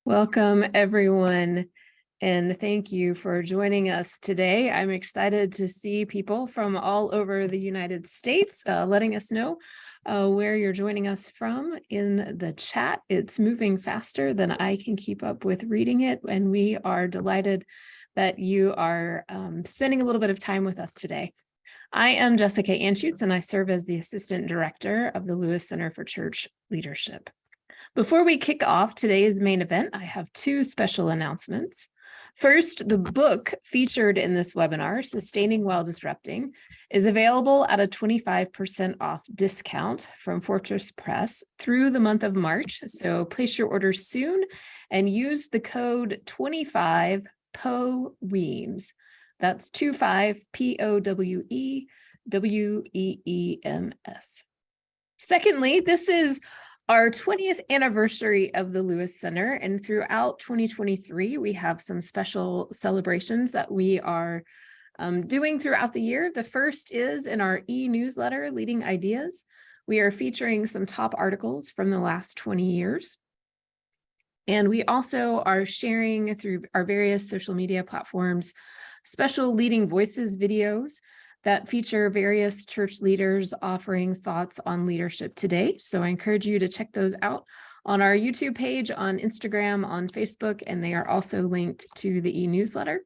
Welcome, everyone, and thank you for joining us today. I'm excited to see people from all over the United States letting us know where you're joining us from in the chat. It's moving faster than I can keep up with reading it, and we are delighted that you are spending a little bit of time with us today. I am Jessica Anschutz, and I serve as the Assistant Director of the Lewis Center for Church Leadership. Before we kick off today's main event, I have two special announcements. First, the book featured in this webinar, Sustaining While Disrupting, is available at a 25% off discount from Fortress Press through the month of March. So place your orders soon and use the code 25 Powe Weems. That's 25 POWEWEEMS. Secondly, this is our 20th anniversary of the Lewis Center, and throughout 2023, we have some special celebrations that we are doing throughout the year. The first is in our e-newsletter, Leading Ideas. We are featuring some top articles from the last 20 years. And we also are sharing through our various social media platforms special Leading Voices videos that feature various church leaders offering thoughts on leadership today. So I encourage you to check those out on our YouTube page, on Instagram, on Facebook, and they are also linked to the e-newsletter.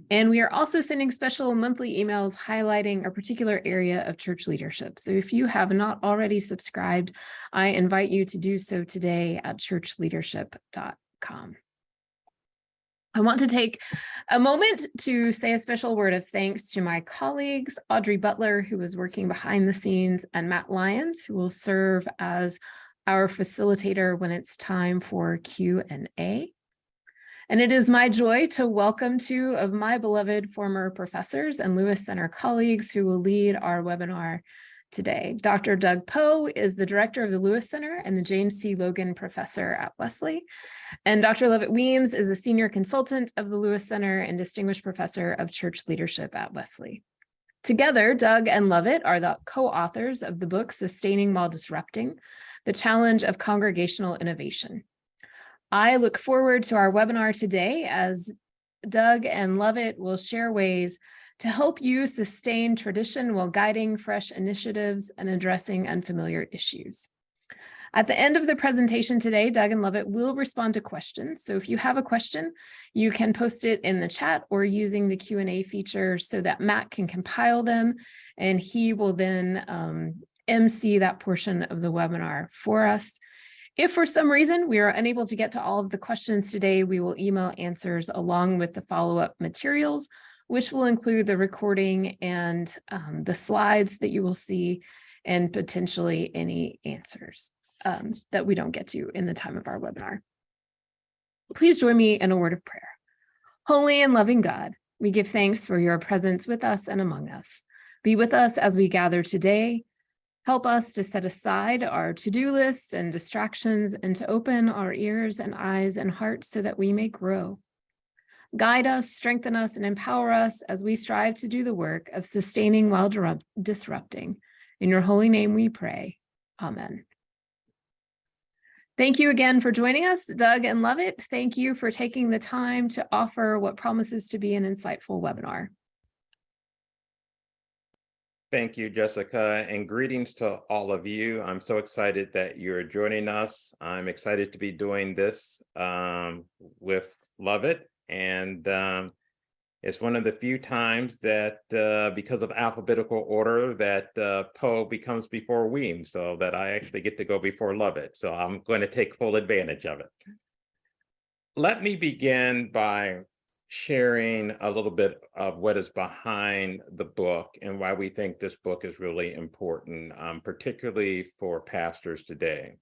And we are also sending special monthly emails highlighting a particular area of church leadership. So if you have not already subscribed, I invite you to do so today at churchleadership.com. I want to take a moment to say a special word of thanks to my colleagues, Audrey Butler, who is working behind the scenes, and Matt Lyons, who will serve as our facilitator when it's time for Q&A. And it is my joy to welcome two of my beloved former professors and Lewis Center colleagues who will lead our webinar today. Dr. Doug Powe is the director of the Lewis Center and the James C. Logan Professor at Wesley. And Dr. Lovett Weems is a senior consultant of the Lewis Center and distinguished professor of church leadership at Wesley. Together, Doug and Lovett are the co-authors of the book Sustaining While Disrupting, The Challenge of Congregational Innovation. I look forward to our webinar today as Doug and Lovett will share ways to help you sustain tradition while guiding fresh initiatives and addressing unfamiliar issues. At the end of the presentation today, Doug and Lovett will respond to questions. So if you have a question, you can post it in the chat or using the Q&A feature so that Matt can compile them, and he will then MC that portion of the webinar for us. If for some reason we are unable to get to all of the questions today, we will email answers along with the follow-up materials, which will include the recording and the slides that you will see and potentially any answers that we don't get to in the time of our webinar. Please join me in a word of prayer. Holy and loving God, we give thanks for your presence with us and among us. Be with us as we gather today. Help us to set aside our to-do lists and distractions and to open our ears and eyes and hearts so that we may grow. Guide us, strengthen us, and empower us as we strive to do the work of sustaining while disrupting. In your holy name we pray. Amen. Thank you again for joining us, Doug and Lovett. Thank you for taking the time to offer what promises to be an insightful webinar. Thank you, Jessica, and greetings to all of you. I'm so excited that you're joining us. I'm excited to be doing this with Lovett, and it's one of the few times that because of alphabetical order that Powe becomes before Weems, so that I actually get to go before Lovett. So I'm going to take full advantage of it. Let me begin by sharing a little bit of what is behind the book and why we think this book is really important, particularly for pastors today.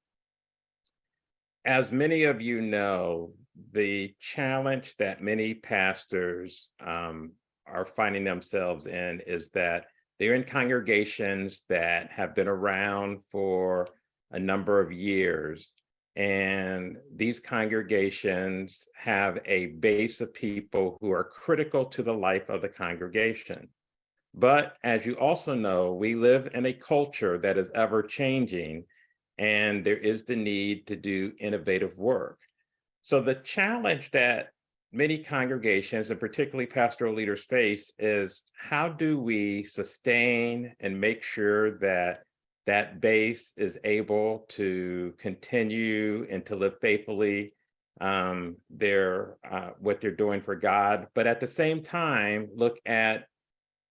As many of you know, the challenge that many pastors are finding themselves in is that they're in congregations that have been around for a number of years. And these congregations have a base of people who are critical to the life of the congregation. But as you also know, we live in a culture that is ever changing, and there is the need to do innovative work. So the challenge that many congregations and particularly pastoral leaders face is how do we sustain and make sure that that base is able to continue and to live faithfully what they're doing for God, but at the same time look at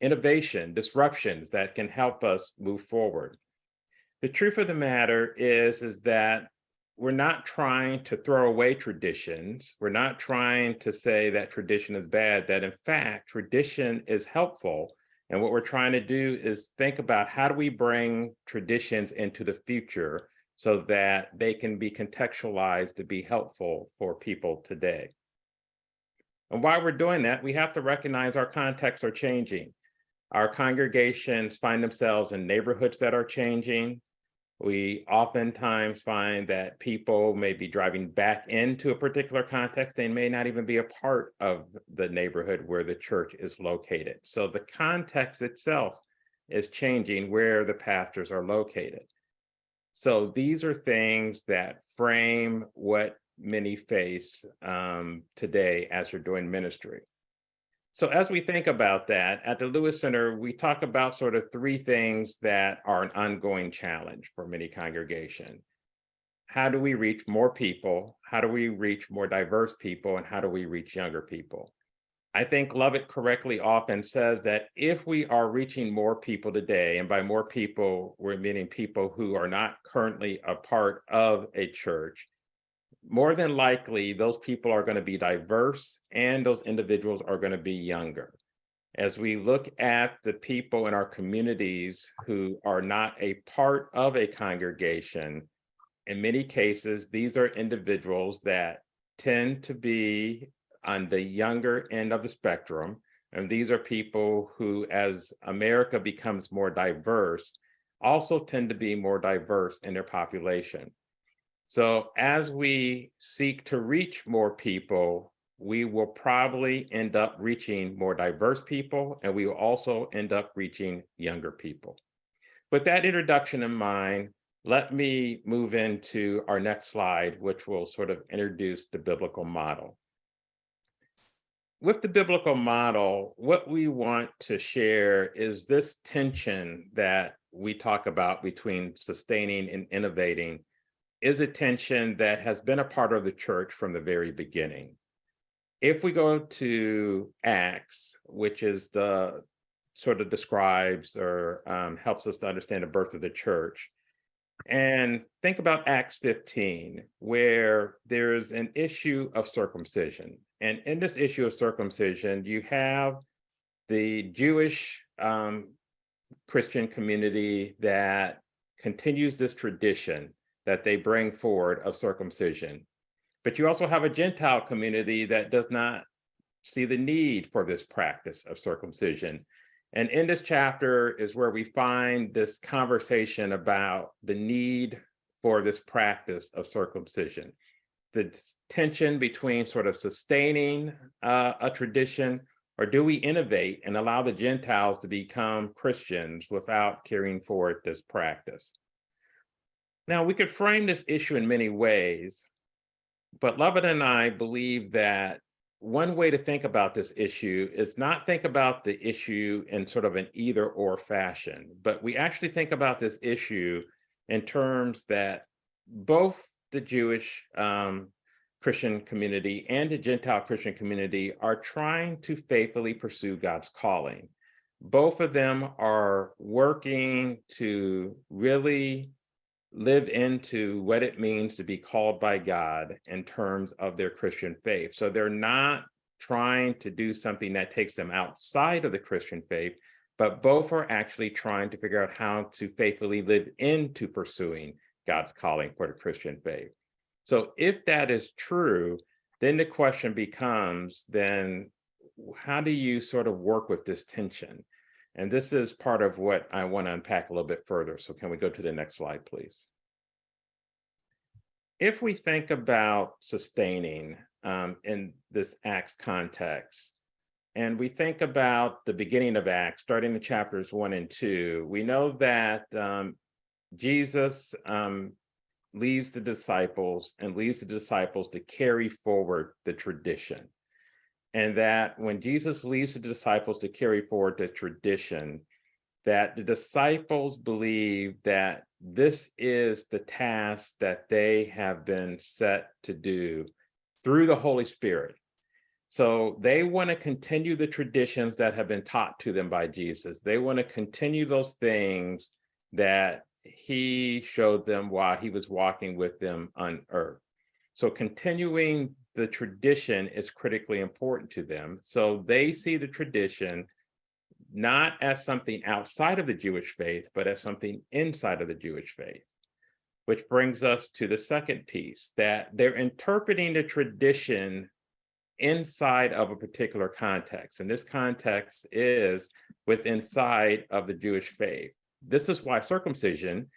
innovation, disruptions that can help us move forward. The truth of the matter is that we're not trying to throw away traditions. We're not trying to say that tradition is bad, that in fact, tradition is helpful. And what we're trying to do is think about how do we bring traditions into the future so that they can be contextualized to be helpful for people today. And while we're doing that, we have to recognize our contexts are changing. Our congregations find themselves in neighborhoods that are changing. We oftentimes find that people may be driving back into a particular context. They may not even be a part of the neighborhood where the church is located. So the context itself is changing where the pastors are located. So these are things that frame what many face today as they're doing ministry. So as we think about that, at the Lewis Center, we talk about sort of three things that are an ongoing challenge for many congregations. How do we reach more people? How do we reach more diverse people? And how do we reach younger people? I think Lovett correctly often says that if we are reaching more people today, and by more people, we're meaning people who are not currently a part of a church, more than likely, those people are going to be diverse and those individuals are going to be younger. As we look at the people in our communities who are not a part of a congregation, in many cases, these are individuals that tend to be on the younger end of the spectrum. And these are people who, as America becomes more diverse, also tend to be more diverse in their population. So as we seek to reach more people, we will probably end up reaching more diverse people, and we will also end up reaching younger people. With that introduction in mind, let me move into our next slide, which will sort of introduce the biblical model. With the biblical model, what we want to share is this tension that we talk about between sustaining and innovating is a tension that has been a part of the church from the very beginning. If we go to Acts, which is the sort of describes or helps us to understand the birth of the church, and think about Acts 15, where there's an issue of circumcision. And in this issue of circumcision, you have the Jewish Christian community that continues this tradition that they bring forward of circumcision. But you also have a Gentile community that does not see the need for this practice of circumcision. And in this chapter is where we find this conversation about the need for this practice of circumcision. The tension between sort of sustaining a tradition, or do we innovate and allow the Gentiles to become Christians without carrying forward this practice? Now, we could frame this issue in many ways, but Lovett and I believe that one way to think about this issue is not think about the issue in sort of an either or fashion, but we actually think about this issue in terms that both the Jewish Christian community and the Gentile Christian community are trying to faithfully pursue God's calling. Both of them are working to really live into what it means to be called by God in terms of their Christian faith. So they're not trying to do something that takes them outside of the Christian faith, but both are actually trying to figure out how to faithfully live into pursuing God's calling for the Christian faith. So if that is true, then the question becomes, then how do you sort of work with this tension? And this is part of what I want to unpack a little bit further. So can we go to the next slide, please? If we think about sustaining in this Acts context, and we think about the beginning of Acts, starting in chapters 1 and 2, we know that Jesus leaves the disciples and leaves the disciples to carry forward the tradition. And that when Jesus leaves the disciples to carry forward the tradition, that the disciples believe that this is the task that they have been set to do through the Holy Spirit. So they want to continue the traditions that have been taught to them by Jesus. They want to continue those things that he showed them while he was walking with them on earth. So continuing the tradition is critically important to them. So they see the tradition not as something outside of the Jewish faith, but as something inside of the Jewish faith. Which brings us to the second piece, that they're interpreting the tradition inside of a particular context. And this context is inside of the Jewish faith. This is why circumcision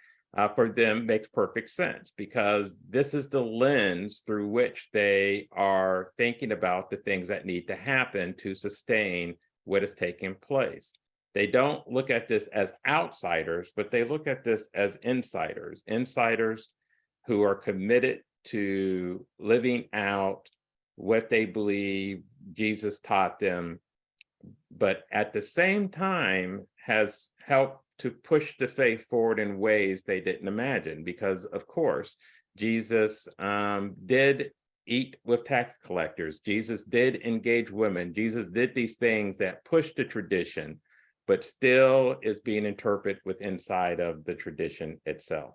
for them makes perfect sense, because this is the lens through which they are thinking about the things that need to happen to sustain what is taking place. They don't look at this as outsiders, but they look at this as insiders who are committed to living out what they believe Jesus taught them, but at the same time has helped to push the faith forward in ways they didn't imagine. Because, of course, Jesus did eat with tax collectors. Jesus did engage women. Jesus did these things that pushed the tradition, but still is being interpreted with inside of the tradition itself.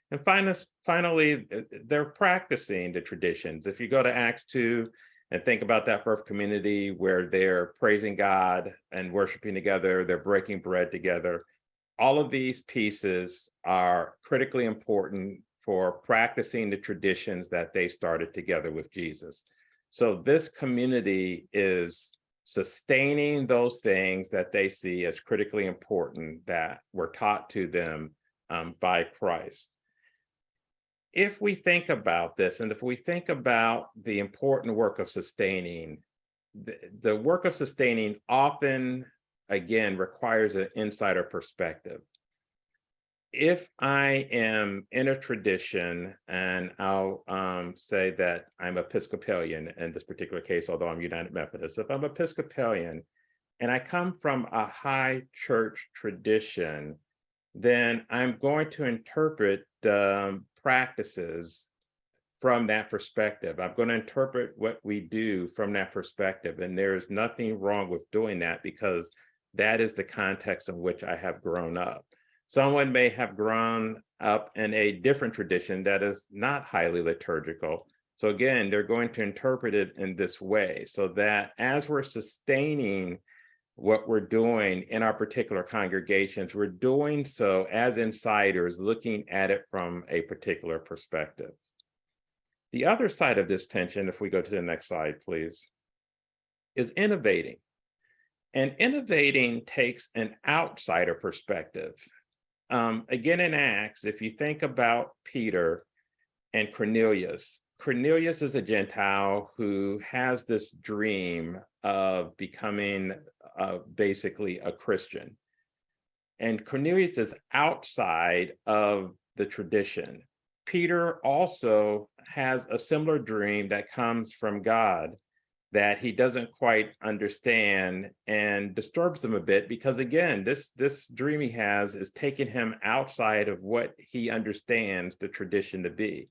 And finally, they're practicing the traditions. If you go to Acts 2 and think about that first community where they're praising God and worshiping together, they're breaking bread together, all of these pieces are critically important for practicing the traditions that they started together with Jesus. So this community is sustaining those things that they see as critically important that were taught to them by Christ. If we think about this, and if we think about the important work of sustaining, the work of sustaining often, again, requires an insider perspective. If I am in a tradition, and I'll say that I'm Episcopalian in this particular case, although I'm United Methodist, if I'm Episcopalian and I come from a high church tradition, then I'm going to interpret practices from that perspective. I'm going to interpret what we do from that perspective. And there's nothing wrong with doing that, because that is the context in which I have grown up. Someone may have grown up in a different tradition that is not highly liturgical. So again, they're going to interpret it in this way, so that as we're sustaining what we're doing in our particular congregations, we're doing so as insiders, looking at it from a particular perspective. The other side of this tension, if we go to the next slide, please, is innovating. And innovating takes an outsider perspective. Again, in Acts, if you think about Peter and Cornelius, Cornelius is a Gentile who has this dream of becoming basically a Christian. And Cornelius is outside of the tradition. Peter also has a similar dream that comes from God that he doesn't quite understand, and disturbs him a bit, because again, this dream he has is taking him outside of what he understands the tradition to be.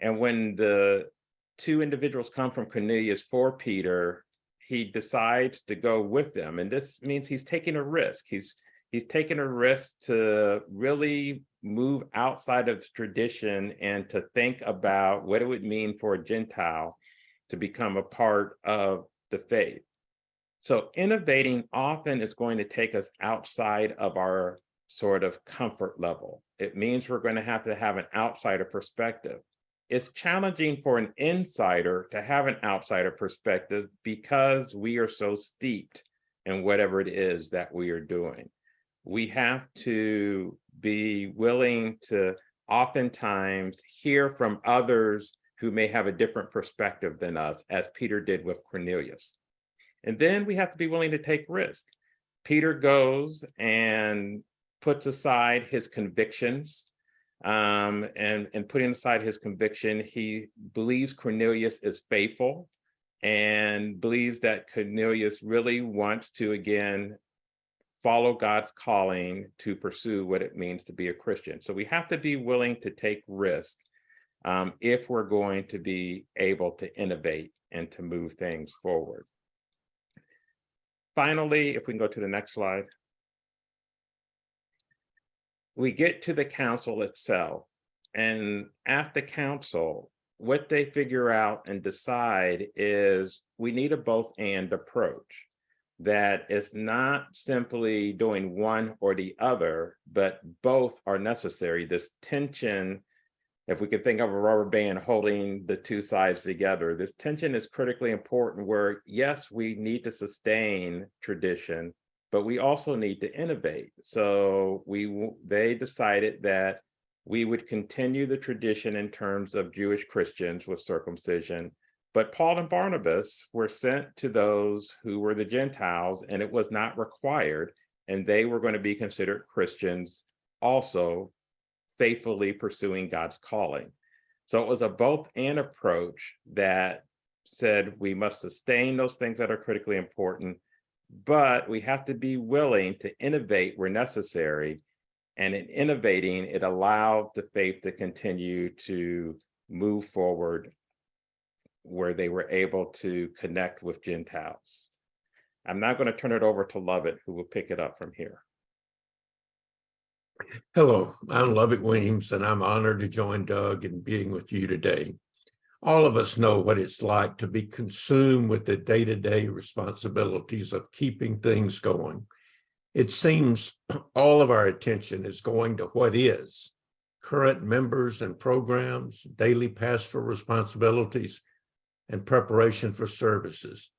And when the two individuals come from Cornelius for Peter, he decides to go with them. And this means he's taking a risk. He's taking a risk to really move outside of the tradition and to think about what it would mean for a Gentile to become a part of the faith. So innovating often is going to take us outside of our sort of comfort level. It means we're going to have an outsider perspective. It's challenging for an insider to have an outsider perspective because we are so steeped in whatever it is that we are doing. We have to be willing to oftentimes hear from others who may have a different perspective than us, as Peter did with Cornelius. And then we have to be willing to take risk. Peter goes and puts aside his convictions. and putting aside his conviction, he believes Cornelius is faithful and believes that Cornelius really wants to, again, follow God's calling to pursue what it means to be a Christian. So we have to be willing to take risk if we're going to be able to innovate and to move things forward. Finally, if we can go to the next slide, we get to the council itself. And at the council, what they figure out and decide is we need a both-and approach. That it's not simply doing one or the other, but both are necessary. This tension, if we could think of a rubber band holding the two sides together, this tension is critically important where, yes, we need to sustain tradition, but we also need to innovate. So they decided that we would continue the tradition in terms of Jewish Christians with circumcision, but Paul and Barnabas were sent to those who were the Gentiles, and it was not required, and they were going to be considered Christians also, faithfully pursuing God's calling. So it was a both-and approach that said we must sustain those things that are critically important, but we have to be willing to innovate where necessary. And in innovating, it allowed the faith to continue to move forward where they were able to connect with Gentiles. I'm now going to turn it over to Lovett, who will pick it up from here. Hello, I'm Lovett Weems, and I'm honored to join Doug in being with you today. All of us know what it's like to be consumed with the day-to-day responsibilities of keeping things going. It seems all of our attention is going to what is, current members and programs, daily pastoral responsibilities, and preparation for services.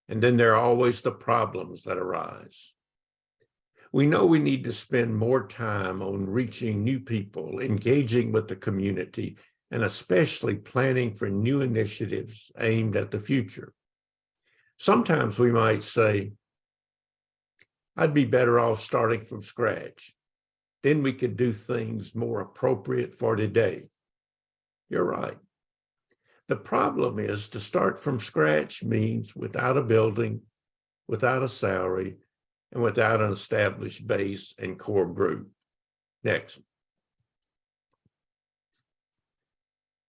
And then there are always the problems that arise. We know we need to spend more time on reaching new people, engaging with the community, and especially planning for new initiatives aimed at the future. Sometimes we might say, I'd be better off starting from scratch. Then we could do things more appropriate for today. You're right. The problem is to start from scratch means without a building, without a salary, and without an established base and core group. Next.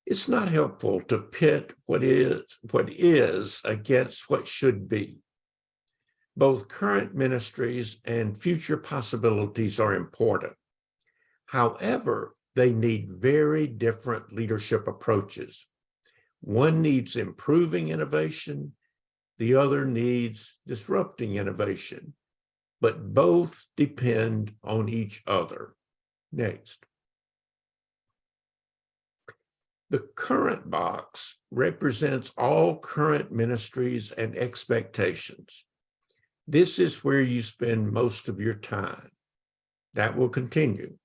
It's not helpful to pit what is against what should be. Both current ministries and future possibilities are important. However, they need very different leadership approaches. One needs improving innovation, the other needs disrupting innovation, but both depend on each other. Next. The current box represents all current ministries and expectations. This is where you spend most of your time. That will continue.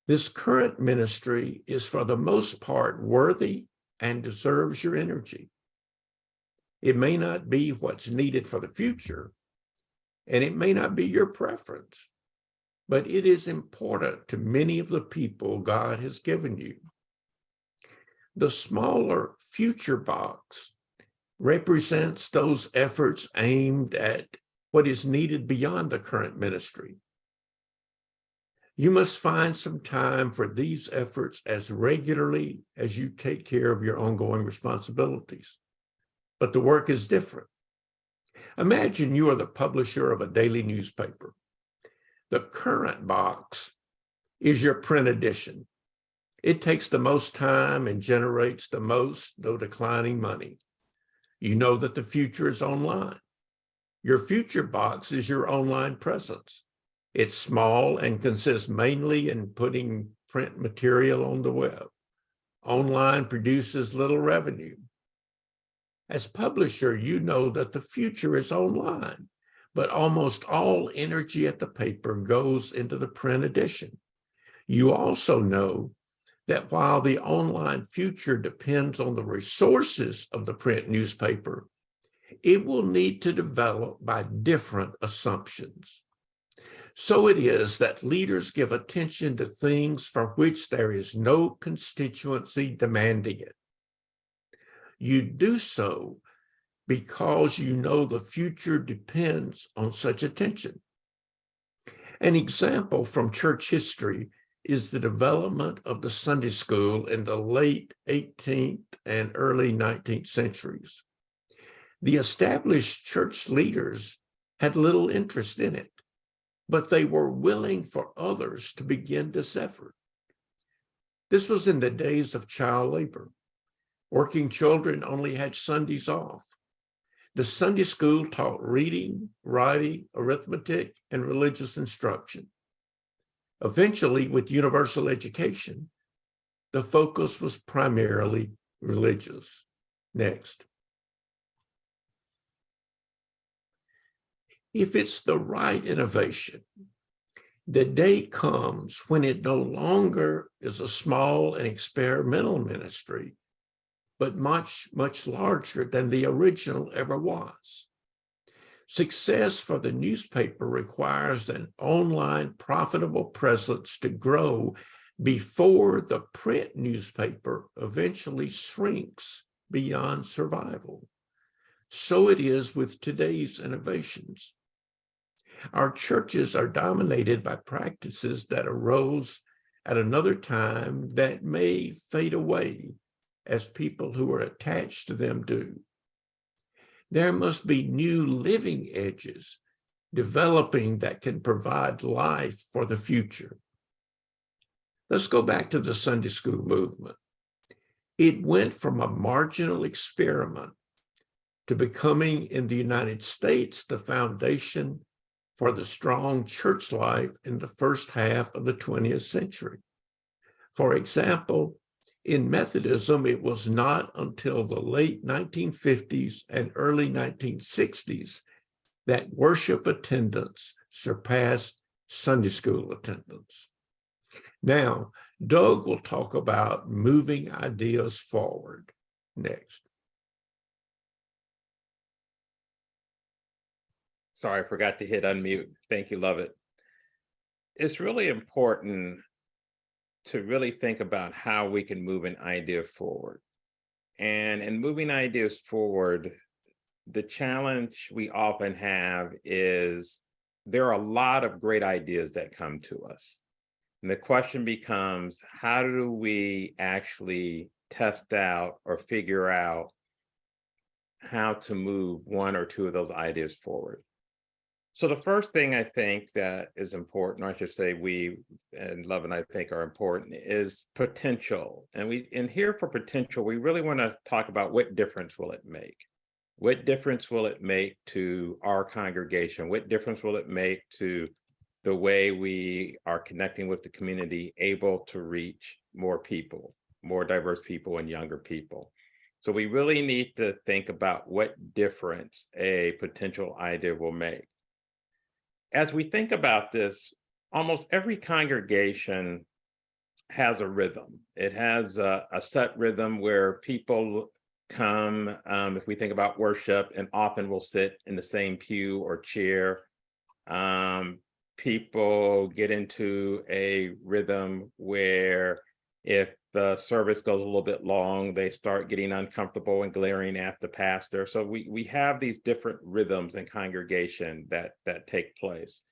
This current ministry is for the most part worthy and deserves your energy. It may not be what's needed for the future, and it may not be your preference, but it is important to many of the people God has given you. The smaller future box represents those efforts aimed at what is needed beyond the current ministry. You must find some time for these efforts as regularly as you take care of your ongoing responsibilities. But the work is different. Imagine you are the publisher of a daily newspaper. The current box is your print edition. It takes the most time and generates the most, though declining, money. You know that the future is online. Your future box is your online presence. It's small and consists mainly in putting print material on the web. Online produces little revenue. As publisher, you know that the future is online, but almost all energy at the paper goes into the print edition. You also know that while the online future depends on the resources of the print newspaper, it will need to develop by different assumptions. So it is that leaders give attention to things for which there is no constituency demanding it. You do so because you know the future depends on such attention. An example from church history is the development of the Sunday school in the late 18th and early 19th centuries. The established church leaders had little interest in it, but they were willing for others to begin this effort. This was in the days of child labor. Working children only had Sundays off. The Sunday school taught reading, writing, arithmetic, and religious instruction. Eventually, with universal education, the focus was primarily religious. Next. If it's the right innovation, the day comes when it no longer is a small and experimental ministry, but much, much larger than the original ever was. Success for the newspaper requires an online profitable presence to grow before the print newspaper eventually shrinks beyond survival. So it is with today's innovations. Our churches are dominated by practices that arose at another time that may fade away as people who are attached to them do. There must be new living edges developing that can provide life for the future. Let's go back to the Sunday school movement. It went from a marginal experiment to becoming in the United States the foundation for the strong church life in the first half of the 20th century. For example, in Methodism, it was not until the late 1950s and early 1960s that worship attendance surpassed Sunday school attendance. Now, Doug will talk about moving ideas forward next. Sorry, I forgot to hit unmute. Thank you, Lovett. It's really important to really think about how we can move an idea forward. And in moving ideas forward, the challenge we often have is there are a lot of great ideas that come to us. And the question becomes, how do we actually test out or figure out how to move one or two of those ideas forward? So the first thing I think that is important, or I should say we and Love and I think are important, is potential. And here for potential, we really want to talk about what difference will it make? What difference will it make to our congregation? What difference will it make to the way we are connecting with the community, able to reach more people, more diverse people and younger people? So we really need to think about what difference a potential idea will make. As we think about this, almost every congregation has a rhythm. It has a set rhythm where people come, if we think about worship, and often will sit in the same pew or chair. People get into a rhythm where if the service goes a little bit long, they start getting uncomfortable and glaring at the pastor. So we have these different rhythms in congregation that take place.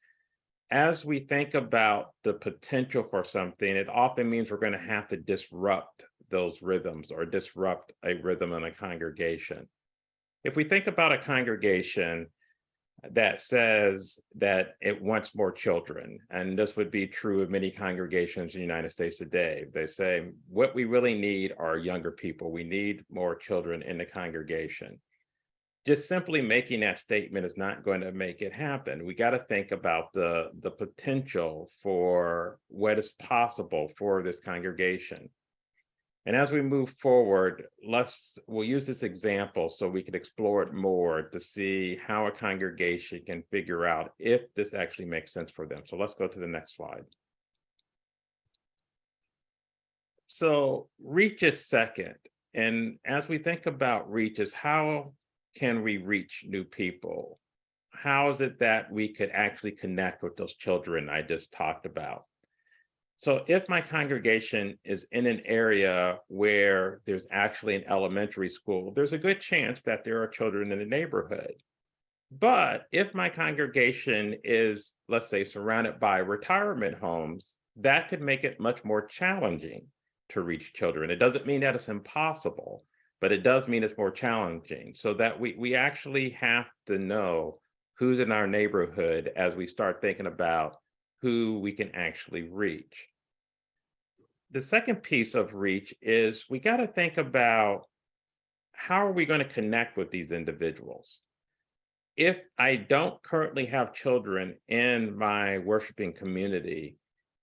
As we think about the potential for something, it often means we're going to have to disrupt those rhythms or disrupt a rhythm in a congregation. If we think about a congregation that says that it wants more children, and this would be true of many congregations in the United States today. They say, what we really need are younger people. We need more children in the congregation. Just simply making that statement is not going to make it happen. We got to think about the potential for what is possible for this congregation. And as we move forward, we'll use this example so we can explore it more to see how a congregation can figure out if this actually makes sense for them. So let's go to the next slide. So reach is second. And as we think about reach, is how can we reach new people? how is it that we could actually connect with those children I just talked about? So if my congregation is in an area where there's actually an elementary school, there's a good chance that there are children in the neighborhood. But if my congregation is, let's say, surrounded by retirement homes, that could make it much more challenging to reach children. It doesn't mean that it's impossible, but it does mean it's more challenging. So that we actually have to know who's in our neighborhood as we start thinking about who we can actually reach. The second piece of reach is we got to think about how are we going to connect with these individuals? If I don't currently have children in my worshiping community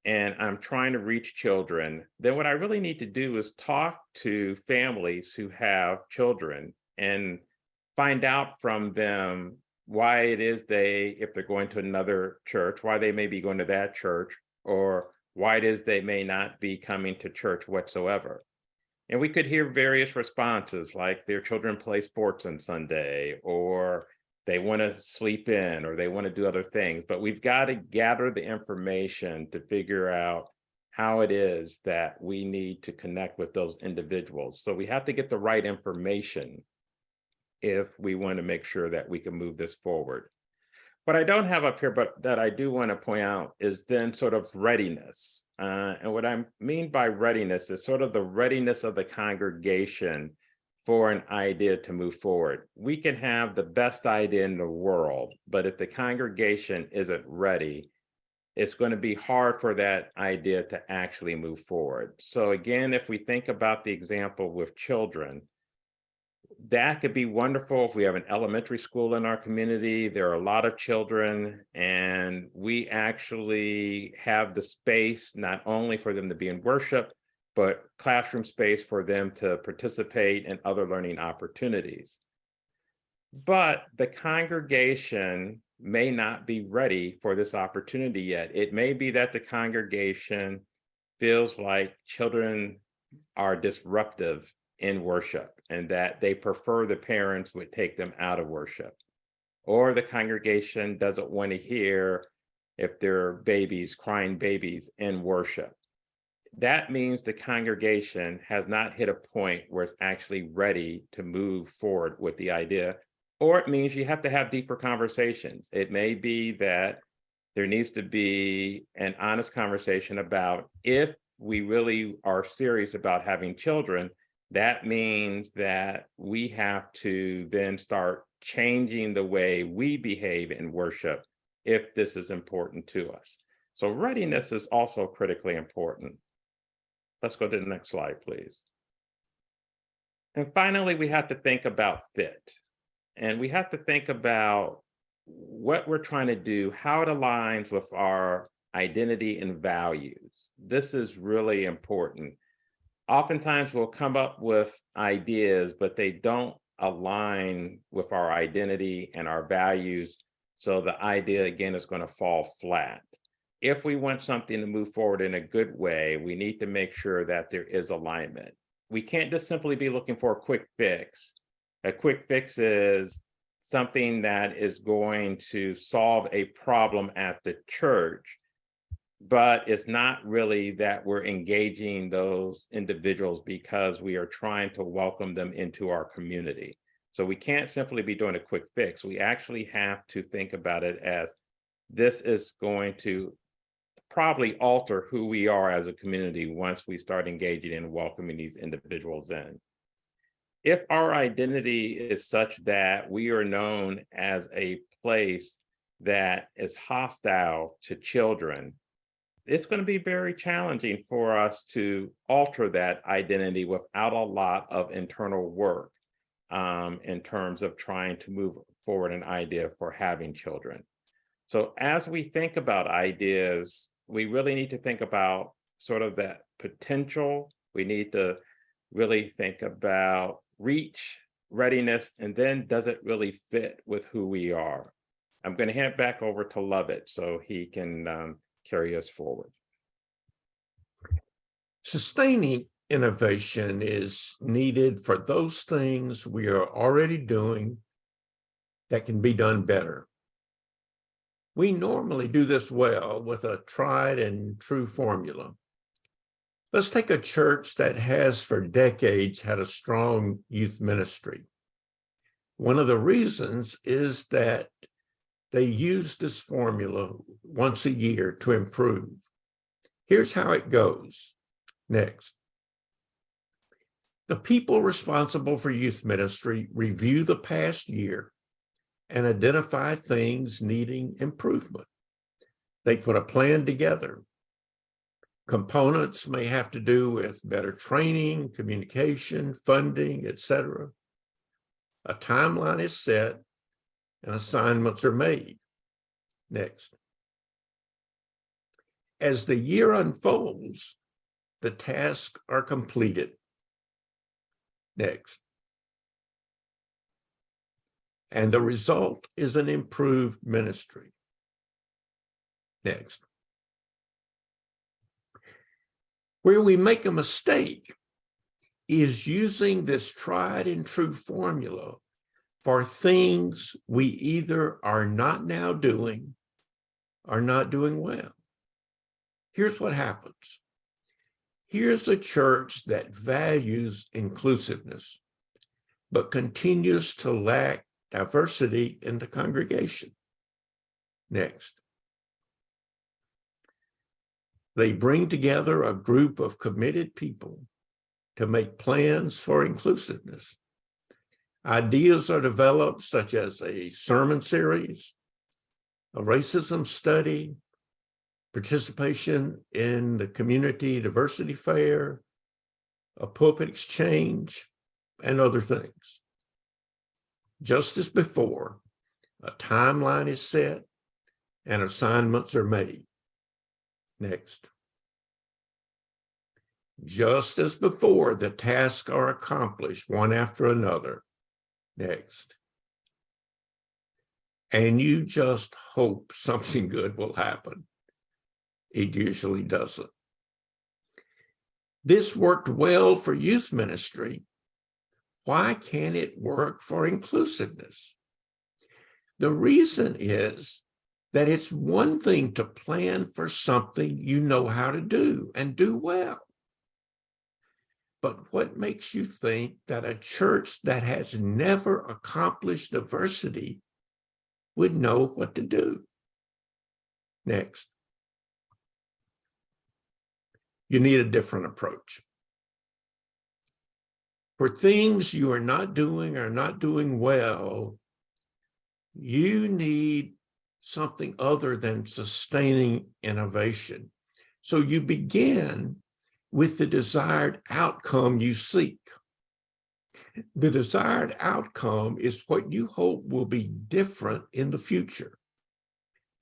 and I'm trying to reach children, then what I really need to do is talk to families who have children and find out from them why it is if they're going to another church, why they may be going to that church, or why it is they may not be coming to church whatsoever. And we could hear various responses like their children play sports on Sunday, or they want to sleep in, or they want to do other things. But we've got to gather the information to figure out how it is that we need to connect with those individuals. So we have to get the right information if we want to make sure that we can move this forward. What I don't have up here, but that I do want to point out, is then sort of readiness. And what I mean by readiness is sort of the readiness of the congregation for an idea to move forward. We can have the best idea in the world, but if the congregation isn't ready, it's going to be hard for that idea to actually move forward. So again, if we think about the example with children, that could be wonderful if we have an elementary school in our community. There are a lot of children, and we actually have the space not only for them to be in worship, but classroom space for them to participate in other learning opportunities. But the congregation may not be ready for this opportunity yet. It may be that the congregation feels like children are disruptive in worship and that they prefer the parents would take them out of worship. Or the congregation doesn't want to hear if there are babies, crying babies in worship. That means the congregation has not hit a point where it's actually ready to move forward with the idea. Or it means you have to have deeper conversations. It may be that there needs to be an honest conversation about if we really are serious about having children, that means that we have to then start changing the way we behave in worship if this is important to us. So readiness is also critically important. Let's go to the next slide, please. And finally, we have to think about fit. And we have to think about what we're trying to do, how it aligns with our identity and values. This is really important. Oftentimes we'll come up with ideas, but they don't align with our identity and our values. So the idea, again, is going to fall flat. If we want something to move forward in a good way, we need to make sure that there is alignment. We can't just simply be looking for a quick fix. A quick fix is something that is going to solve a problem at the church, but it's not really that we're engaging those individuals because we are trying to welcome them into our community. So we can't simply be doing a quick fix. We actually have to think about it as this is going to probably alter who we are as a community once we start engaging and welcoming these individuals in. If our identity is such that we are known as a place that is hostile to children, it's going to be very challenging for us to alter that identity without a lot of internal work in terms of trying to move forward an idea for having children. So as we think about ideas, we really need to think about sort of that potential. We need to really think about reach, readiness, and then does it really fit with who we are? I'm going to hand it back over to Lovett so he can carry us forward. Sustaining innovation is needed for those things we are already doing that can be done better. We normally do this well with a tried and true formula. Let's take a church that has for decades had a strong youth ministry. One of the reasons is that they use this formula once a year to improve. Here's how it goes. Next. The people responsible for youth ministry review the past year and identify things needing improvement. They put a plan together. Components may have to do with better training, communication, funding, etc. A timeline is set and assignments are made. Next. As the year unfolds, the tasks are completed. Next. And the result is an improved ministry. Next. Where we make a mistake is using this tried and true formula for things we either are not now doing or not doing well. Here's what happens. Here's a church that values inclusiveness, but continues to lack diversity in the congregation. Next. They bring together a group of committed people to make plans for inclusiveness. Ideas are developed, such as a sermon series, a racism study, participation in the community diversity fair, a pulpit exchange, and other things. Just as before, a timeline is set and assignments are made. Next. Just as before, the tasks are accomplished one after another. Next. And you just hope something good will happen. It usually doesn't. This worked well for youth ministry. Why can't it work for inclusiveness? The reason is that it's one thing to plan for something you know how to do and do well. But what makes you think that a church that has never accomplished diversity would know what to do? Next. You need a different approach. For things you are not doing or not doing well, you need something other than sustaining innovation. So you begin with the desired outcome you seek. The desired outcome is what you hope will be different in the future.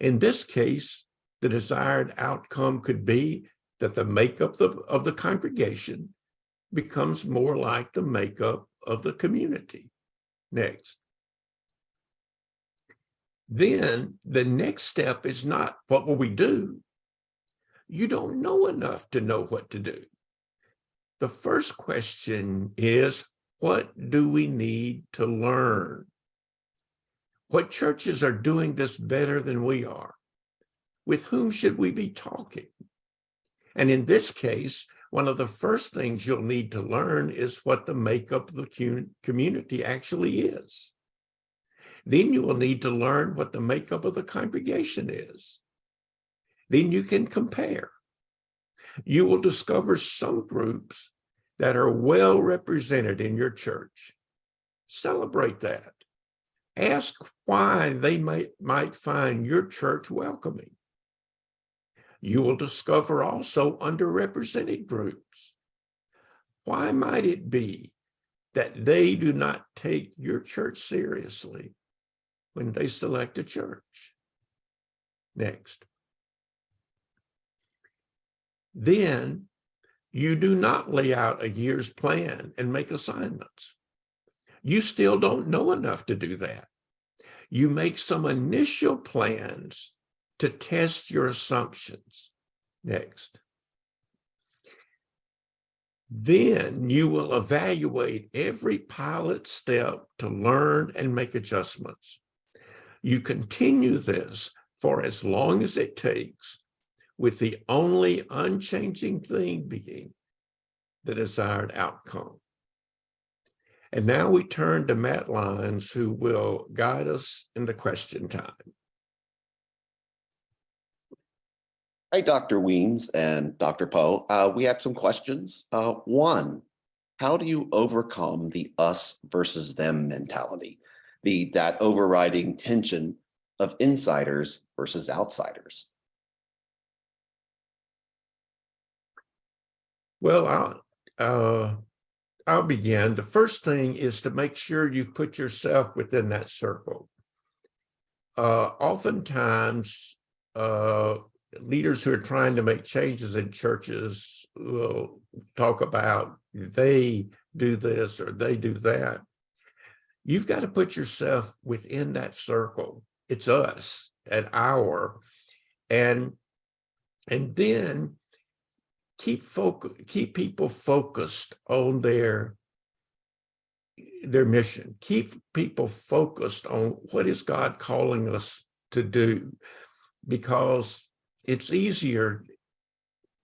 In this case, the desired outcome could be that the makeup of the congregation becomes more like the makeup of the community. Next. Then the next step is not, what will we do? You don't know enough to know what to do. The first question is, what do we need to learn? What churches are doing this better than we are? With whom should we be talking? And in this case, one of the first things you'll need to learn is what the makeup of the community actually is. Then you will need to learn what the makeup of the congregation is. Then you can compare. You will discover some groups that are well represented in your church. Celebrate that. Ask why they might find your church welcoming. You will discover also underrepresented groups. Why might it be that they do not take your church seriously when they select a church? Next. Then you do not lay out a year's plan and make assignments. You still don't know enough to do that. You make some initial plans to test your assumptions. Next. Then you will evaluate every pilot step to learn and make adjustments. You continue this for as long as it takes, with the only unchanging thing being the desired outcome. And now we turn to Matt Lyons, who will guide us in the question time. Hi, Dr. Weems and Dr. Powe. We have some questions. One, how do you overcome the us versus them mentality, that overriding tension of insiders versus outsiders? Well, I'll begin. The first thing is to make sure you've put yourself within that circle. Oftentimes, leaders who are trying to make changes in churches will talk about they do this or they do that. You've got to put yourself within that circle. It's us and our, and then keep people focused on their mission. Keep people focused on what is God calling us to do, because it's easier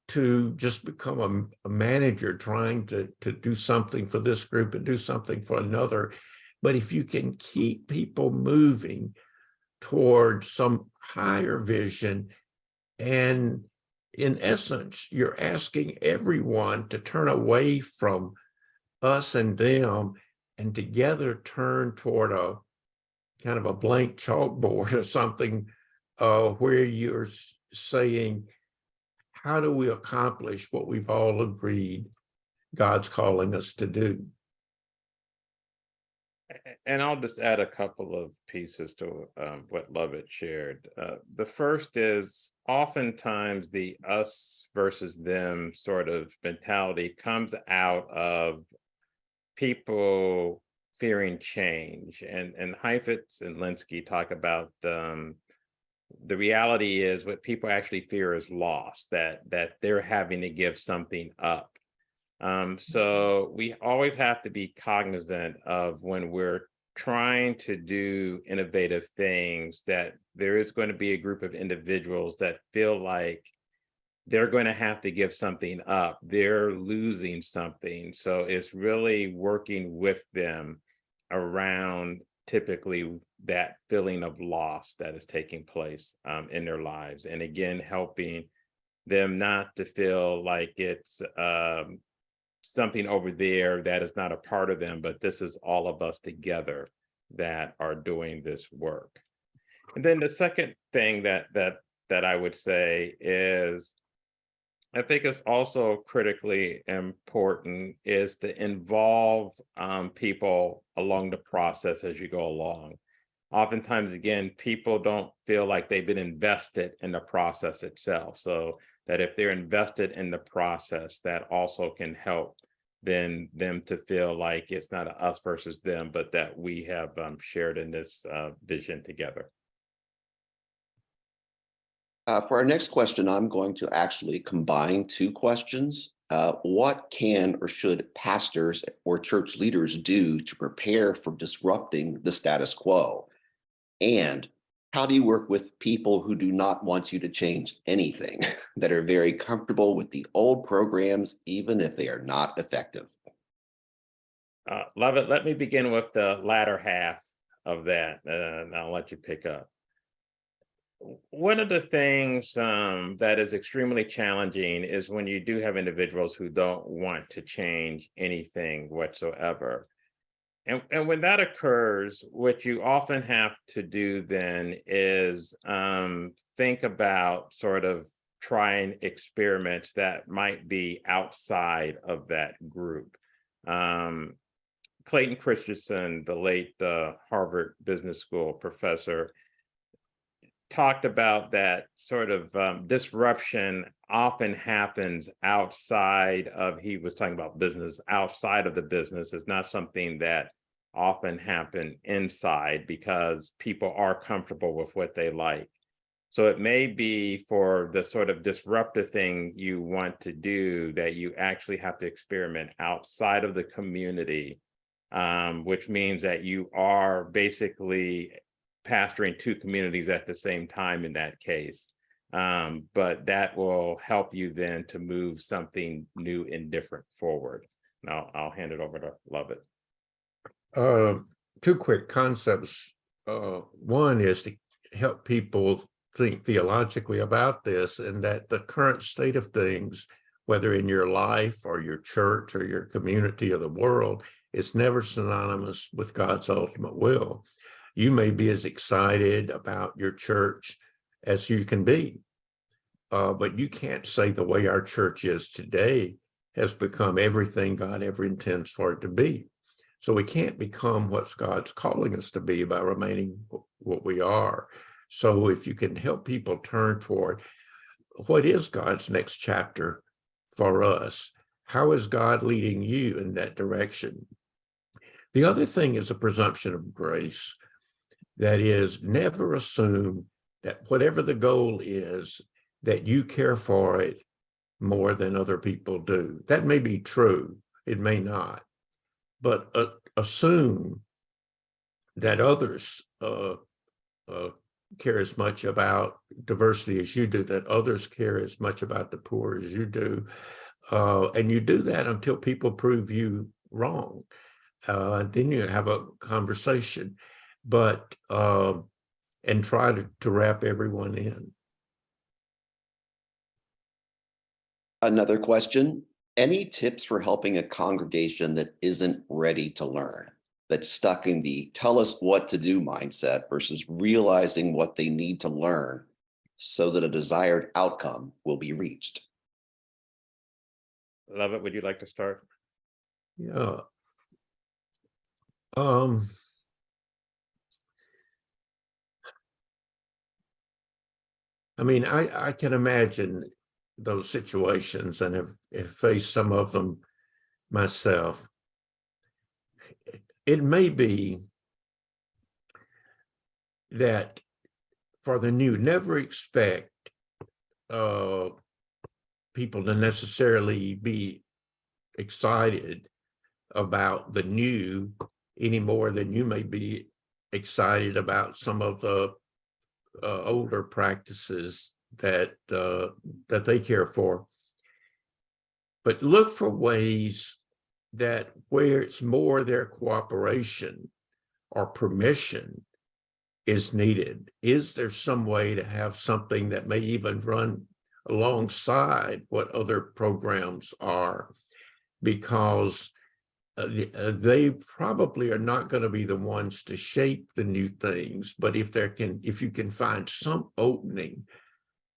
to just become a manager trying to do something for this group and do something for another. But if you can keep people moving towards some higher vision, and in essence, you're asking everyone to turn away from us and them and together turn toward a kind of a blank chalkboard or something, where you're saying, how do we accomplish what we've all agreed God's calling us to do? And I'll just add a couple of pieces to what Lovett shared. The first is oftentimes the us versus them sort of mentality comes out of people fearing change. And Heifetz and Linsky talk about the reality is what people actually fear is loss, that they're having to give something up. So we always have to be cognizant of when we're trying to do innovative things, that there is going to be a group of individuals that feel like they're going to have to give something up. They're losing something. So it's really working with them around typically that feeling of loss that is taking place in their lives. And again, helping them not to feel like it's something over there that is not a part of them, but this is all of us together that are doing this work. And then the second thing that I would say is, I think it's also critically important is to involve people along the process as you go along. Oftentimes, again, people don't feel like they've been invested in the process itself. So that if they're invested in the process, that also can help then them to feel like it's not a us versus them, but that we have shared in this vision together. For our next question, I'm going to actually combine two questions. What can or should pastors or church leaders do to prepare for disrupting the status quo? And how do you work with people who do not want you to change anything, that are very comfortable with the old programs, even if they are not effective? Lovett, let me begin with the latter half of that, and I'll let you pick up. One of the things that is extremely challenging is when you do have individuals who don't want to change anything whatsoever. And when that occurs, what you often have to do then is think about sort of trying experiments that might be outside of that group. Clayton Christensen, the late Harvard Business School professor, talked about that sort of disruption often happens outside of, he was talking about business, outside of the business. Is not something that often happen inside, because people are comfortable with what they like. So it may be for the sort of disruptive thing you want to do that you actually have to experiment outside of the community, which means that you are basically pastoring two communities at the same time in that case. But that will help you then to move something new and different forward. Now I'll hand it over to Lovett. Two quick concepts. One is to help people think theologically about this, and that the current state of things, whether in your life or your church or your community or the world, is never synonymous with God's ultimate will. You may be as excited about your church as you can be, but you can't say the way our church is today has become everything God ever intends for it to be. So we can't become what God's calling us to be by remaining what we are. So if you can help people turn toward what is God's next chapter for us, how is God leading you in that direction? The other thing is a presumption of grace. That is, never assume that whatever the goal is, that you care for it more than other people do. That may be true, it may not, but assume that others care as much about diversity as you do, that others care as much about the poor as you do. And you do that until people prove you wrong. Then you have a conversation, but and try to wrap everyone in. Another question. Any tips for helping a congregation that isn't ready to learn, that's stuck in the tell us what to do mindset versus realizing what they need to learn so that a desired outcome will be reached? Lovett, would you like to start? Yeah. I mean, I can imagine those situations and have faced some of them myself. It may be that for the new, never expect people to necessarily be excited about the new any more than you may be excited about some of the older practices that they care for. But look for ways that where it's more their cooperation or permission is needed. Is there some way to have something that may even run alongside what other programs are? Because they probably are not going to be the ones to shape the new things, but if you can find some opening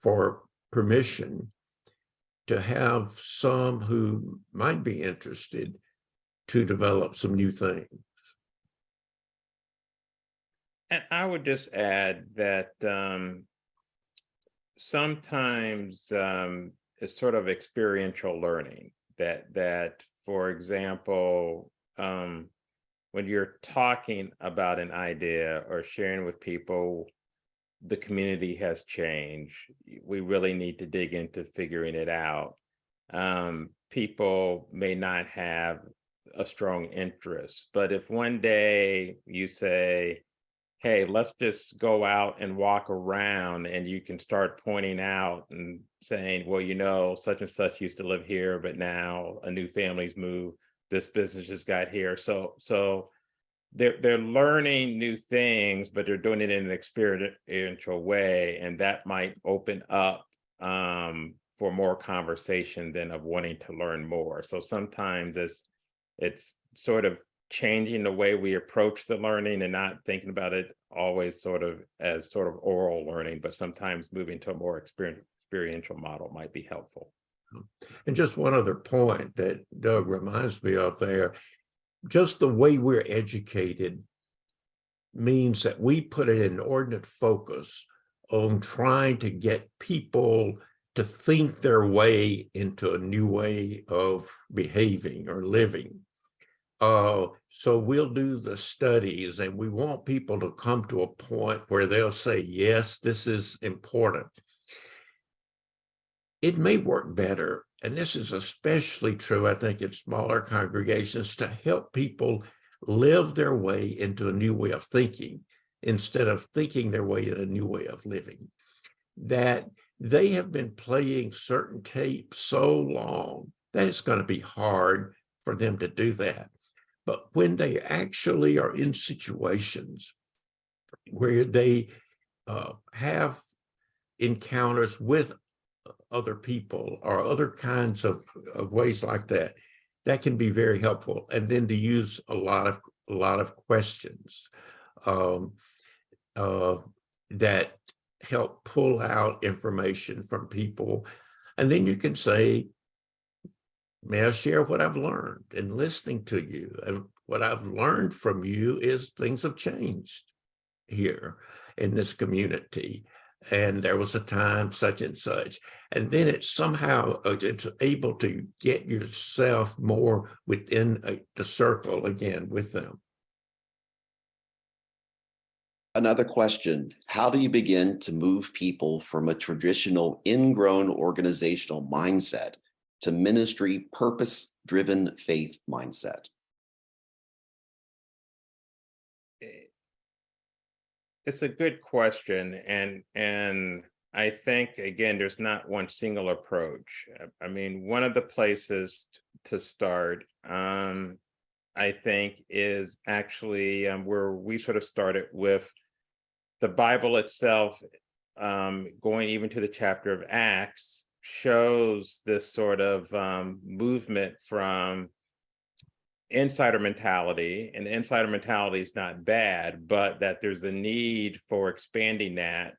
for permission to have some who might be interested to develop some new things. And I would just add that sometimes it's sort of experiential learning that for example, when you're talking about an idea or sharing with people, the community has changed. We really need to dig into figuring it out. People may not have a strong interest, but if one day you say, hey, let's just go out and walk around, and you can start pointing out and saying, well, you know, such and such used to live here, but now a new family's moved, this business just got here. So they're learning new things, but they're doing it in an experiential way, and that might open up for more conversation than of wanting to learn more. So sometimes it's sort of changing the way we approach the learning and not thinking about it always sort of as sort of oral learning, but sometimes moving to a more experiential model might be helpful. And just one other point that Doug reminds me of there, just the way we're educated means that we put an inordinate focus on trying to get people to think their way into a new way of behaving or living. So we'll do the studies and we want people to come to a point where they'll say, yes, this is important. It may work better, and this is especially true, I think, in smaller congregations, to help people live their way into a new way of thinking instead of thinking their way in a new way of living. That they have been playing certain tapes so long that it's going to be hard for them to do that. But when they actually are in situations where they have encounters with other people or other kinds of ways like that, that can be very helpful. And then to use a lot of questions that help pull out information from people. And then you can say, may I share what I've learned in listening to you? And what I've learned from you is things have changed here in this community. And there was a time such and such. And then it's somehow, it's able to get yourself more within the circle again with them. Another question, how do you begin to move people from a traditional ingrown organizational mindset to ministry purpose-driven faith mindset? It's a good question. And I think, again, there's not one single approach. I mean, one of the places to start, I think, is actually where we sort of started with the Bible itself, going even to the chapter of Acts, shows this sort of movement from insider mentality, and insider mentality is not bad, but that there's a need for expanding that,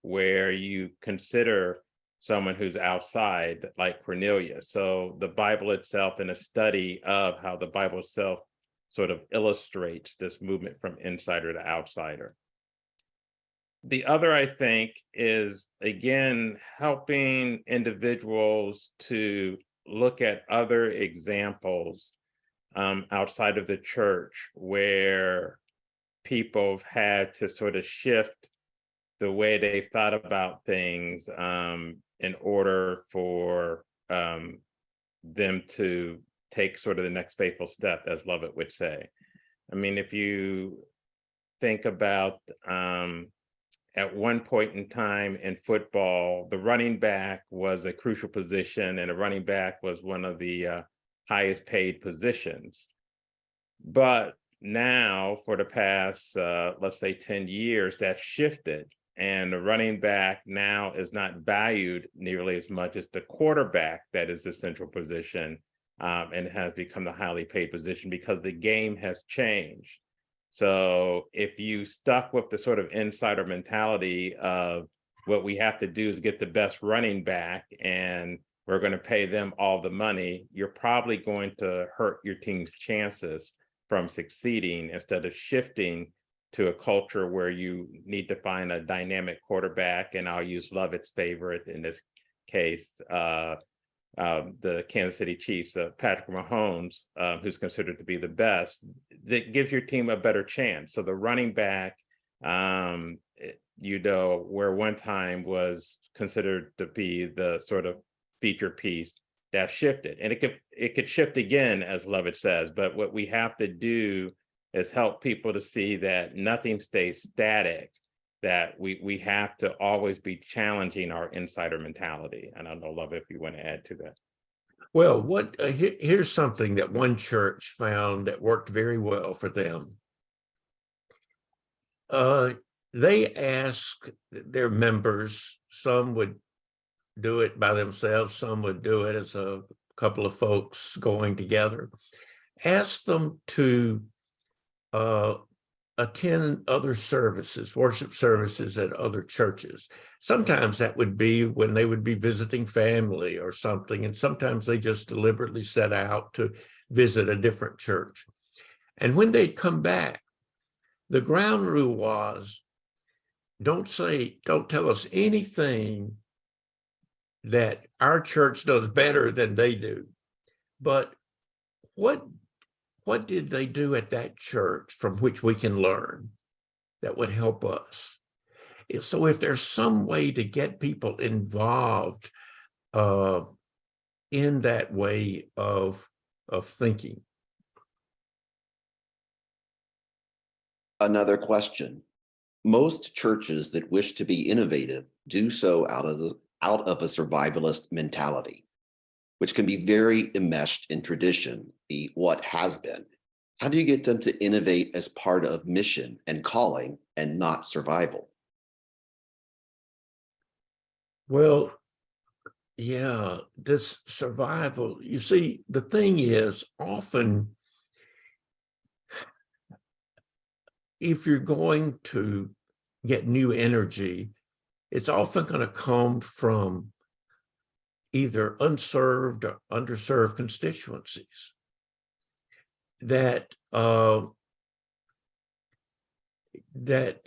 where you consider someone who's outside, like Cornelius. So the Bible itself, and a study of how the Bible itself sort of illustrates this movement from insider to outsider. The other, I think, is, again, helping individuals to look at other examples outside of the church where people have had to sort of shift the way they've thought about things in order for them to take sort of the next faithful step, as Lovett would say. I mean, if you think about at one point in time in football, the running back was a crucial position, and a running back was one of the highest paid positions. But now, for the past, let's say 10 years, that's shifted. And the running back now is not valued nearly as much as the quarterback that is the central position, and has become the highly paid position because the game has changed. So if you stuck with the sort of insider mentality of what we have to do is get the best running back and we're going to pay them all the money, you're probably going to hurt your team's chances from succeeding, instead of shifting to a culture where you need to find a dynamic quarterback. And I'll use Lovett's favorite in this case, the Kansas City Chiefs, Patrick Mahomes, who's considered to be the best. That gives your team a better chance. So the running back, where one time was considered to be the sort of feature piece, that shifted, and it could shift again, as Lovett says. But what we have to do is help people to see that nothing stays static, that we have to always be challenging our insider mentality. And I don't know, Lovett, if you want to add to that. Well, here's something that one church found that worked very well for them. They asked their members, some would do it by themselves, some would do it as a couple of folks going together, ask them to attend other services, worship services at other churches. Sometimes that would be when they would be visiting family or something, and sometimes they just deliberately set out to visit a different church. And when they'd come back, the ground rule was, don't tell us anything that our church does better than they do, but what did they do at that church from which we can learn that would help us? So if there's some way to get people involved in that way of thinking. Another question. Most churches that wish to be innovative do so out of a survivalist mentality, which can be very enmeshed in tradition, the what has been. How do you get them to innovate as part of mission and calling and not survival? Well, yeah, this survival, you see, the thing is often if you're going to get new energy, it's often going to come from either unserved or underserved constituencies that that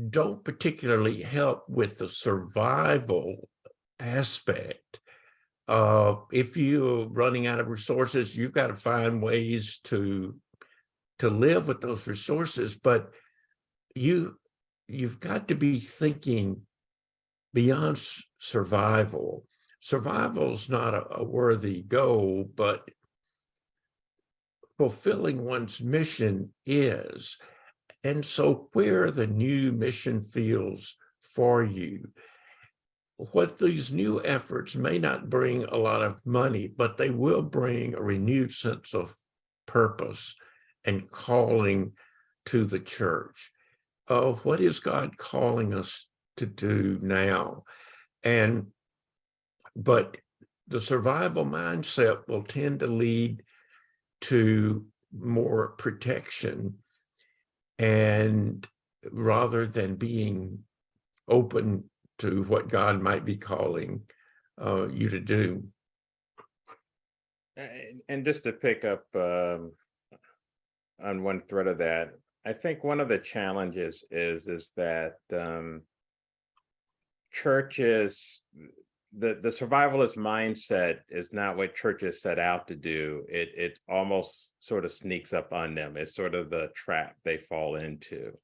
don't particularly help with the survival aspect. If you're running out of resources, you've got to find ways to live with those resources, but you've got to be thinking beyond survival. Survival is not a worthy goal, but fulfilling one's mission is. And so where are the new mission fields for you? What these new efforts may not bring a lot of money, but they will bring a renewed sense of purpose and calling to the church. What is God calling us to do now? But the survival mindset will tend to lead to more protection, and rather than being open to what God might be calling you to do. And just to pick up on one thread of that, I think one of the challenges is that churches, the survivalist mindset is not what churches set out to do. It almost sort of sneaks up on them. It's sort of the trap they fall into.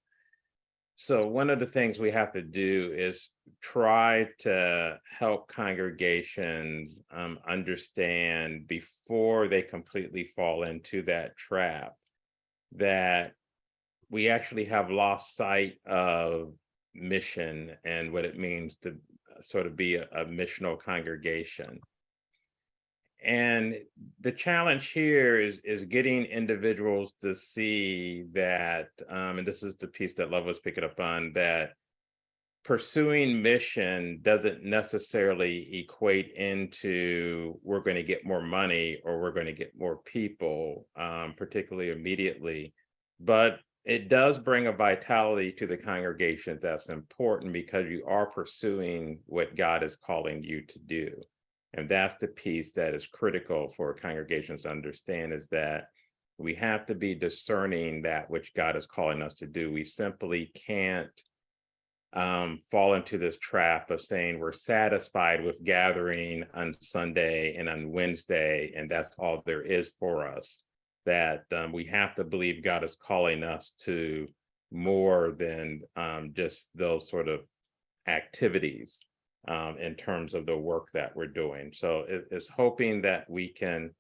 So one of the things we have to do is try to help congregations understand before they completely fall into that trap that we actually have lost sight of mission and what it means to sort of be a missional congregation. And the challenge here is getting individuals to see that, and this is the piece that Love was picking up on, that pursuing mission doesn't necessarily equate into we're going to get more money or we're going to get more people, particularly immediately. But it does bring a vitality to the congregation that's important because you are pursuing what God is calling you to do. And that's the piece that is critical for congregations to understand, is that we have to be discerning that which God is calling us to do. We simply can't fall into this trap of saying we're satisfied with gathering on Sunday and on Wednesday, and that's all there is for us. That we have to believe God is calling us to more than just those sort of activities in terms of the work that we're doing. So it's hoping that we can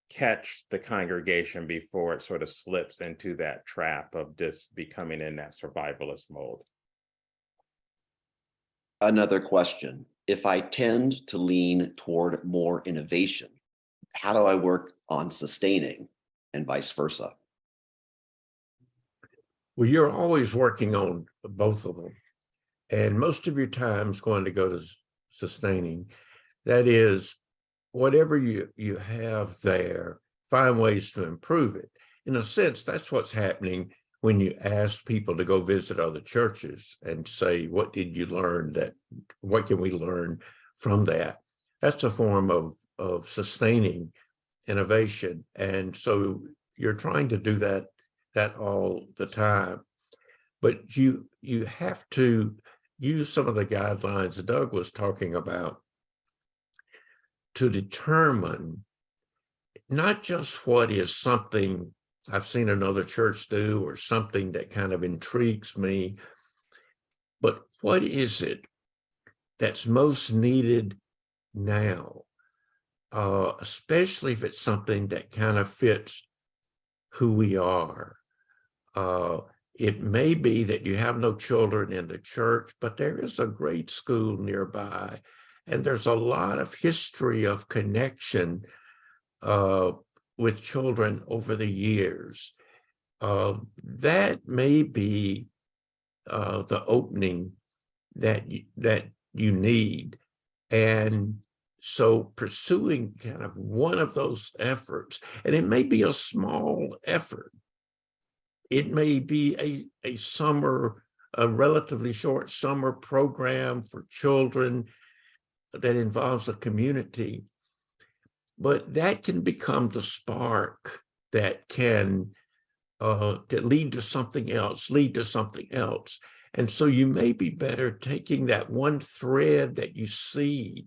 catch the congregation before it sort of slips into that trap of just becoming in that survivalist mode. Another question. If I tend to lean toward more innovation, how do I work on sustaining and vice versa? Well, you're always working on both of them. And most of your time is going to go to sustaining. That is, whatever you have there, find ways to improve it. In a sense, that's what's happening when you ask people to go visit other churches and say, what did you learn? What can we learn from that? That's a form of sustaining innovation. And so you're trying to do that all the time. But you have to use some of the guidelines that Doug was talking about to determine not just what is something I've seen another church do or something that kind of intrigues me, but what is it that's most needed now, especially if it's something that kind of fits who we are. It may be that you have no children in the church, but there is a great school nearby, and there's a lot of history of connection with children over the years. That may be the opening that you need. And so pursuing kind of one of those efforts, and it may be a small effort. It may be a summer, a relatively short summer program for children that involves a community, but that can become the spark that can that lead to something else, And so you may be better taking that one thread that you see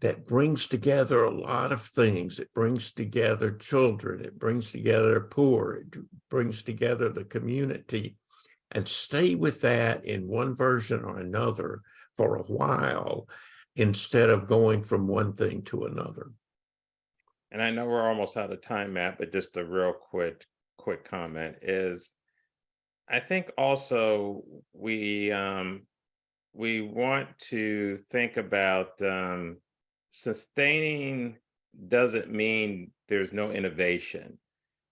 that brings together a lot of things. It brings together children, it brings together poor, it brings together the community, and stay with that in one version or another for a while instead of going from one thing to another. And I know we're almost out of time, Matt, but just a real quick comment is, I think also we want to think about sustaining doesn't mean there's no innovation.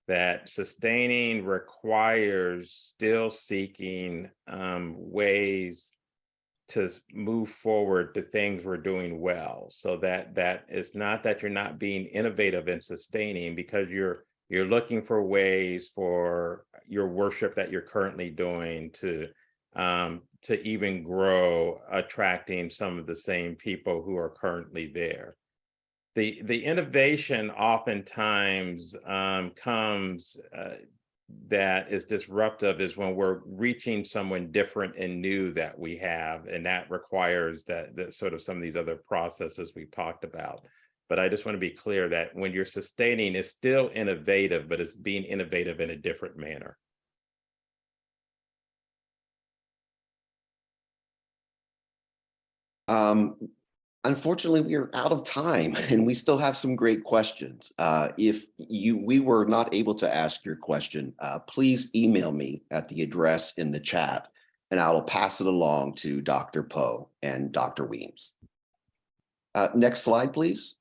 That sustaining requires still seeking ways to move forward the things we're doing well. So that it's not that you're not being innovative and sustaining because you're looking for ways for your worship that you're currently doing to even grow, attracting some of the same people who are currently there. The innovation oftentimes comes that is disruptive is when we're reaching someone different and new that we have, and that requires that sort of some of these other processes we've talked about. But I just want to be clear that when you're sustaining, it's still innovative, but it's being innovative in a different manner. Unfortunately, we are out of time and we still have some great questions. If we were not able to ask your question, please email me at the address in the chat and I will pass it along to Dr. Powe and Dr. Weems. Next slide, please.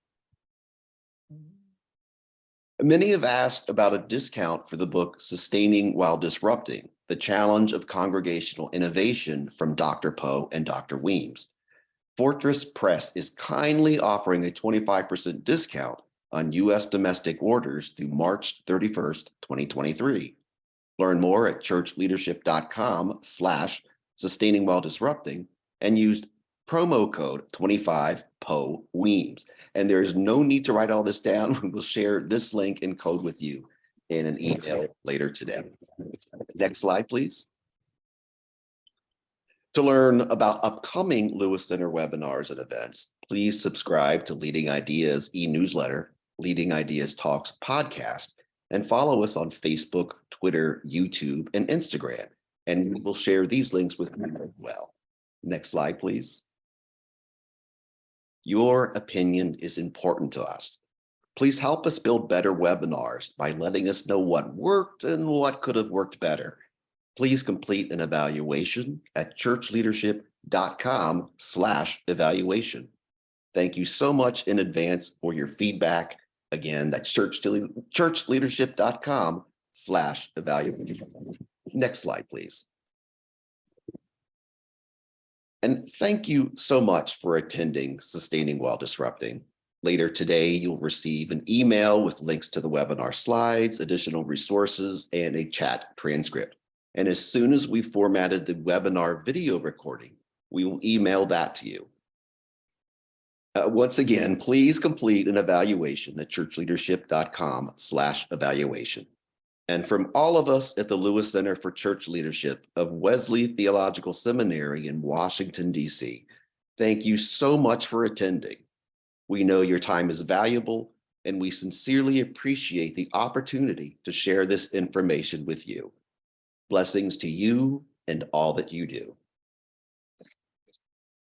Many have asked about a discount for the book Sustaining While Disrupting, The Challenge of Congregational Innovation from Dr. Powe and Dr. Weems. Fortress Press is kindly offering a 25% discount on U.S. domestic orders through March 31st, 2023. Learn more at churchleadership.com/sustaining while disrupting and use promo code 25 Powe Weems. And there is no need to write all this down. We will share this link and code with you in an email later today. Next slide, please. To learn about upcoming Lewis Center webinars and events, please subscribe to Leading Ideas e-newsletter, Leading Ideas Talks podcast, and follow us on Facebook, Twitter, YouTube, and Instagram. And we will share these links with you as well. Next slide, please. Your opinion is important to us. Please help us build better webinars by letting us know what worked and what could have worked better. Please complete an evaluation at churchleadership.com/evaluation. Thank you so much in advance for your feedback. Again, that's churchleadership.com/evaluation. Next slide, please. And thank you so much for attending Sustaining While Disrupting. Later today, you'll receive an email with links to the webinar slides, additional resources, and a chat transcript. And as soon as we formatted the webinar video recording, we will email that to you. Once again, please complete an evaluation at churchleadership.com/evaluation. And from all of us at the Lewis Center for Church Leadership of Wesley Theological Seminary in Washington, D.C., thank you so much for attending. We know your time is valuable, and we sincerely appreciate the opportunity to share this information with you. Blessings to you and all that you do.